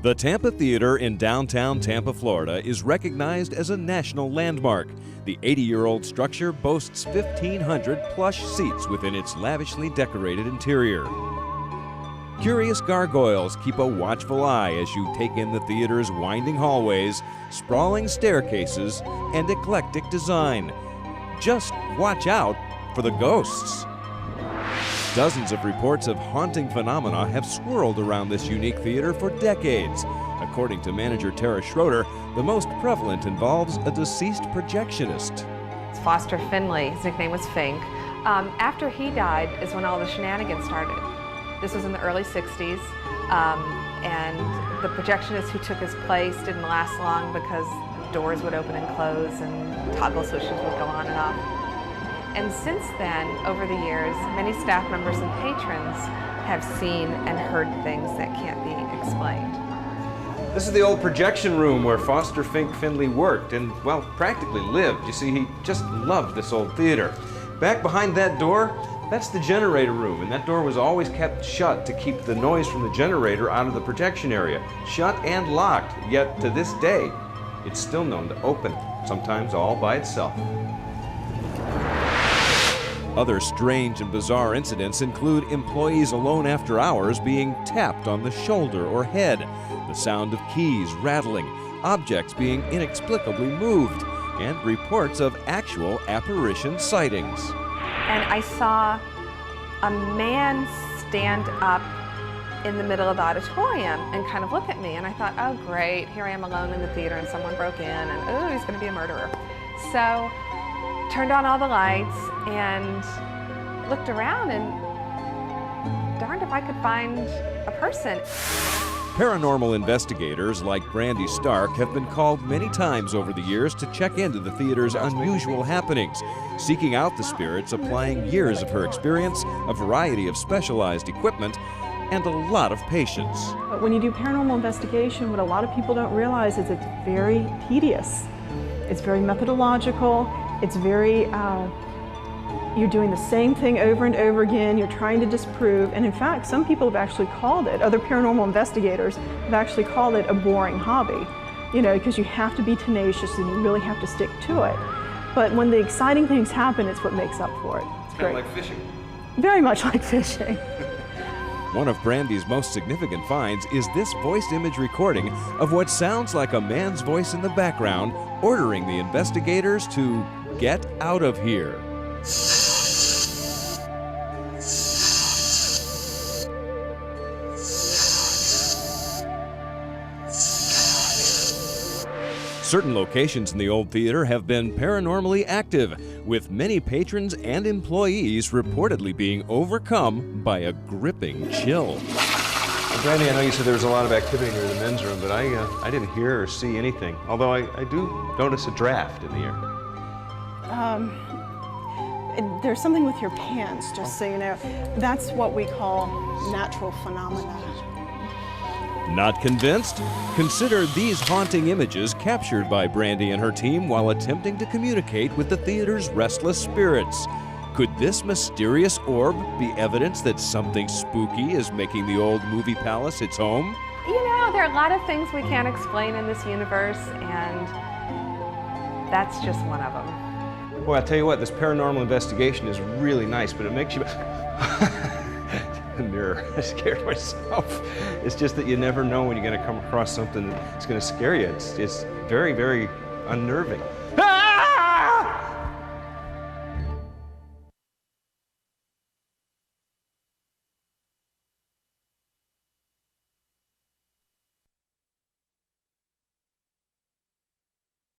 The Tampa Theater in downtown Tampa, Florida is recognized as a national landmark. The 80-year-old structure boasts 1,500 plush seats within its lavishly decorated interior. Curious gargoyles keep a watchful eye as you take in the theater's winding hallways, sprawling staircases, and eclectic design. Just watch out for the ghosts. Dozens of reports of haunting phenomena have swirled around this unique theater for decades. According to manager Tara Schroeder, the most prevalent involves a deceased projectionist. It's Foster Finley. His nickname was Fink. After he died is when all the shenanigans started. This was in the early 60s, and the projectionist who took his place didn't last long because doors would open and close and toggle switches would go on and off. And since then, over the years, many staff members and patrons have seen and heard things that can't be explained. This is the old projection room where Foster Fink Finley worked and, well, practically lived. You see, he just loved this old theater. Back behind that door, that's the generator room, and that door was always kept shut to keep the noise from the generator out of the projection area. Shut and locked, yet to this day, it's still known to open, sometimes all by itself. Other strange and bizarre incidents include employees alone after hours being tapped on the shoulder or head, the sound of keys rattling, objects being inexplicably moved, and reports of actual apparition sightings. And I saw a man stand up in the middle of the auditorium and kind of look at me, and I thought, oh great, here I am alone in the theater and someone broke in, and oh, he's going to be a murderer. So turned on all the lights and looked around, and darned if I could find a person. Paranormal investigators like Brandy Stark have been called many times over the years to check into the theater's unusual happenings, seeking out the spirits, applying years of her experience, a variety of specialized equipment, and a lot of patience. But when you do paranormal investigation, what a lot of people don't realize is it's very tedious. It's very methodological. It's very, you're doing the same thing over and over again. You're trying to disprove. And in fact, some people have actually called it, other paranormal investigators have actually called it a boring hobby, you know, because you have to be tenacious and you really have to stick to it. But when the exciting things happen, it's what makes up for it. It's great. Kind of like fishing. Very much like fishing. One of Brandy's most significant finds is this voiced image recording of what sounds like a man's voice in the background ordering the investigators to get out of here. Certain locations in the old theater have been paranormally active, with many patrons and employees reportedly being overcome by a gripping chill. Well, Brandy, I know you said there was a lot of activity near the men's room, but I didn't hear or see anything, although I do notice a draft in the air. There's something with your pants, just so you know. That's what we call natural phenomena. Not convinced? Consider these haunting images captured by Brandy and her team while attempting to communicate with the theater's restless spirits. Could this mysterious orb be evidence that something spooky is making the old movie palace its home? You know, there are a lot of things we can't explain in this universe, and that's just one of them. Boy, I'll tell you what, this paranormal investigation is really nice, but it makes you... The mirror. I scared myself. It's just that you never know when you're going to come across something that's going to scare you. It's very, very unnerving. Ah!